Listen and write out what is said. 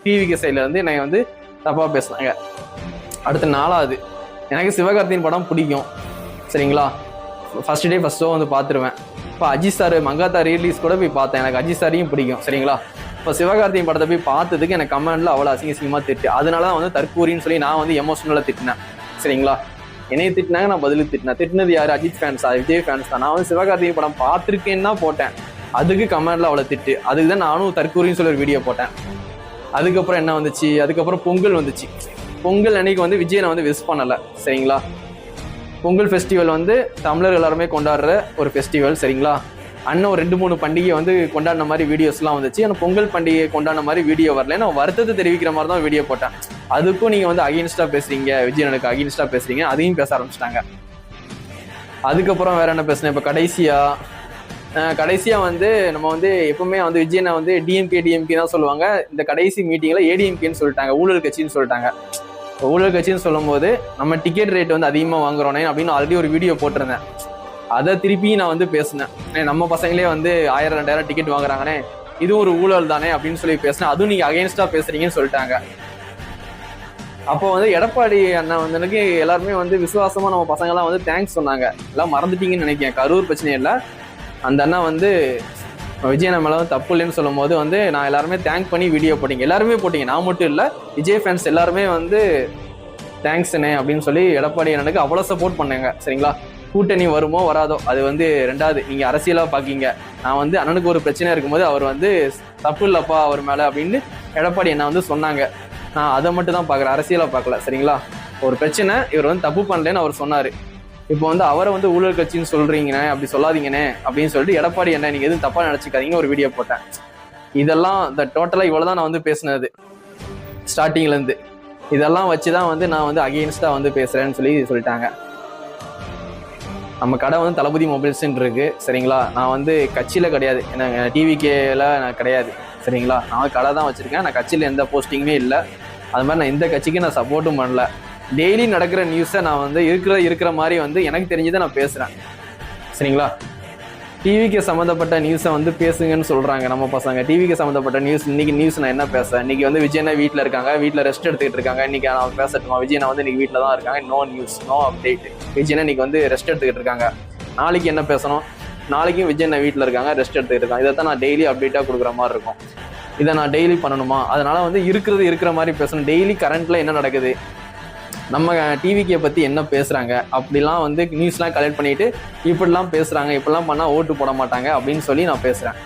டிவிக்கு சைடில் வந்து என்னை வந்து தப்பாக பேசுனாங்க. அடுத்த 4வது, எனக்கு சிவகார்த்தியின் படம் பிடிக்கும் சரிங்களா. ஃபர்ஸ்ட் டே ஃபர்ஸ்ட் ஷோ வந்து பார்த்துருவேன். இப்போ அஜித் சார் மங்காத்தா ரீலீஸ் கூட போய் பார்த்தேன். எனக்கு அஜித் சாரையும் பிடிக்கும் சரிங்களா. இப்போ சிவகார்த்தியின் படத்தை போய் பார்த்ததுக்கு எனக்கு கமெண்ட்ல அவ்வளோ அசிங்கமாக திட்டு. அதனால தான் வந்து தற்கூரின்னு சொல்லி நான் வந்து எமோஷனலாக திட்டினேன் சரிங்களா. என்னைய திட்டினாங்க, நான் பதிலுக்கு திட்டினேன். திட்டினது யார்? அஜித் ஃபேன்ஸா, விஜய் ஃபேன்ஸ் தான். நான் வந்து சிவகார்த்தியின் படம் பார்த்துருக்கேன்னு தான் போட்டேன். அதுக்கு கமெண்ட்ல அவ்வளோ திட்டு. அதுக்கு தான் நானும் தற்கூரின்னு சொல்லி ஒரு வீடியோ போட்டேன். அதுக்கப்புறம் என்ன வந்துச்சு, அதுக்கப்புறம் பொங்கல் வந்துச்சு. பொங்கல் அன்னைக்கு வந்து விஜய் நான் வந்து விஷ் பண்ணலை சரிங்களா. பொங்கல் ஃபெஸ்டிவல் வந்து தமிழர் எல்லாருமே கொண்டாடுற ஒரு ஃபெஸ்டிவல் சரிங்களா. அண்ணன் ஒரு 2-3 பண்டிகை வந்து கொண்டாடின மாதிரி வீடியோஸ்லாம் வந்துச்சு. ஆனால் பொங்கல் பண்டிகை கொண்டாடின மாதிரி வீடியோ வரல. நான் வருத்தத்தை தெரிவிக்கிற மாதிரி தான் வீடியோ போட்டேன். அதுக்கும் நீங்கள் வந்து அகெயின்ஸ்டாக பேசுறீங்க, விஜய் எனக்கு அகெயின்ஸ்டாக பேசுறீங்க, அதையும் பேச ஆரம்பிச்சிட்டாங்க. அதுக்கப்புறம் வேற என்ன பேசுனேன். இப்போ கடைசியாக வந்து நம்ம வந்து எப்பவுமே வந்து விஜயனை வந்து டிஎம்கே தான் சொல்லுவாங்க. இந்த கடைசி மீட்டிங்கில் ஏடிஎம்கேன்னு சொல்லிட்டாங்க, ஊழல் கட்சின்னு சொல்லிட்டாங்க. ஊழல் கட்சின்னு சொல்லும் போது நம்ம டிக்கெட் ரேட் வந்து அதிகமாக வாங்குறோனே அப்படின்னு ஆல்ரெடி ஒரு வீடியோ போட்டிருந்தேன். அதை திருப்பி நான் வந்து பேசினேன். நம்ம பசங்களே வந்து 1000-2000 டிக்கெட் வாங்குறாங்கன்னே, இதுவும் ஒரு ஊழல் தானே அப்படின்னு சொல்லி பேசினேன். அதுவும் நீங்கள் அகெயின்ஸ்டாக பேசுறீங்கன்னு சொல்லிட்டாங்க. அப்போ வந்து எடப்பாடி அண்ணன் வந்து எனக்கு எல்லாருமே வந்து விசுவாசமாக நம்ம பசங்கள்லாம் வந்து தேங்க்ஸ் சொன்னாங்க. எல்லாம் மறந்துட்டீங்கன்னு நினைக்கிறேன். கரூர் பிரச்சனை இல்லை, அந்த அண்ணா வந்து விஜய் நம்ம வந்து தப்பு இல்லைன்னு சொல்லும் போது வந்து நான் எல்லாருமே தேங்க் பண்ணி வீடியோ போட்டிங்க. எல்லாருமே போட்டிங்க, நான் மட்டும் இல்லை, விஜய் ஃபேன்ஸ் எல்லாருமே வந்து தேங்க்ஸ்ண்ணே அப்படின்னு சொல்லி எடப்பாடி அண்ணனுக்கு அவ்வளோ சப்போர்ட் பண்ணாங்க சரிங்களா. கூட்டணி வருமோ வராதோ அது வந்து 2வது. நீங்கள் அரசியலாக பார்க்கிங்க. நான் வந்து அண்ணனுக்கு ஒரு பிரச்சனை இருக்கும்போது அவர் வந்து தப்பு இல்லைப்பா அவர் மேலே அப்படின்னு எடப்பாடி என்ன வந்து சொன்னாங்க. நான் அதை மட்டும் தான் பார்க்குறேன், அரசியலாக பார்க்கல சரிங்களா. ஒரு பிரச்சனை, இவர் வந்து தப்பு பண்ணலன்னு அவர் சொன்னார். இப்போ வந்து அவரை வந்து ஊழல் கட்சின்னு சொல்றீங்கண்ணே, அப்படி சொல்லாதீங்கண்ணே அப்படின்னு சொல்லிட்டு எடப்பாடி என்ன நீங்கள் எதுவும் தப்பாக நினச்சிக்காதீங்கன்னு ஒரு வீடியோ போட்டேன். இதெல்லாம் இந்த டோட்டலாக இவ்வளோ தான் நான் வந்து பேசினது ஸ்டார்டிங்லேருந்து. இதெல்லாம் வச்சு தான் வந்து நான் வந்து அகெயின்ஸ்டாக வந்து பேசுகிறேன்னு சொல்லிட்டாங்க. நம்ம கடை வந்து தளபதி மொபைல்ஸ்ன்னு இருக்கு சரிங்களா. நான் வந்து கட்சியில் கிடையாது, எனக்கு டிவிகேல நான் கிடையாது சரிங்களா. நான் கடை தான் வச்சுருக்கேன். நான் கட்சியில் எந்த போஸ்டிங்குமே இல்லை. அது மாதிரி நான் எந்த கட்சிக்கும் நான் சப்போர்ட்டும் பண்ணல. டெய்லி நடக்கிற நியூஸை நான் வந்து இருக்கிற மாதிரி வந்து எனக்கு தெரிஞ்சதை நான் பேசுகிறேன் சரிங்களா. டிவிக்கு சம்மந்தப்பட்ட நியூஸை வந்து பேசுங்கன்னு சொல்கிறாங்க நம்ம பசங்க. டிவிக்கு சம்மந்தப்பட்ட நியூஸ், இன்னைக்கு நியூஸ் நான் என்ன பேசுகிறேன். இன்றைக்கி வந்து விஜயனா வீட்டில் இருக்காங்க, வீட்டில் ரெஸ்ட் எடுத்துக்கிட்டு இருக்காங்க. இன்றைக்கி நான் பேசட்டுமா, விஜயனா வந்து இன்றைக்கி வீட்டில் தான் இருக்காங்க, நோ நியூஸ், நோ அப்டேட். விஜயனா இன்றைக்கி வந்து ரெஸ்ட் எடுத்துக்கிட்டு இருக்காங்க. நாளைக்கு என்ன பேசணும், நாளைக்கும் விஜயனா வீட்டில் இருக்காங்க, ரெஸ்ட் எடுத்துக்கிட்டு இருக்காங்க. இதை தான் நான் டெய்லி அப்டேட்டாக கொடுக்குற மாதிரி இருக்கும். இதை நான் டெய்லி பண்ணணுமா? அதனால் வந்து இருக்கிற மாதிரி பேசணும். டெய்லி கரண்ட்டில் என்ன நடக்குது, நம்ம டிவிக்கை பற்றி என்ன பேசுகிறாங்க, அப்படிலாம் வந்து நியூஸ்லாம் கலெக்ட் பண்ணிவிட்டு இப்படிலாம் பேசுகிறாங்க, இப்படிலாம் பண்ணால் ஓட்டு போட மாட்டாங்க அப்படின்னு சொல்லி நான் பேசுகிறேன்.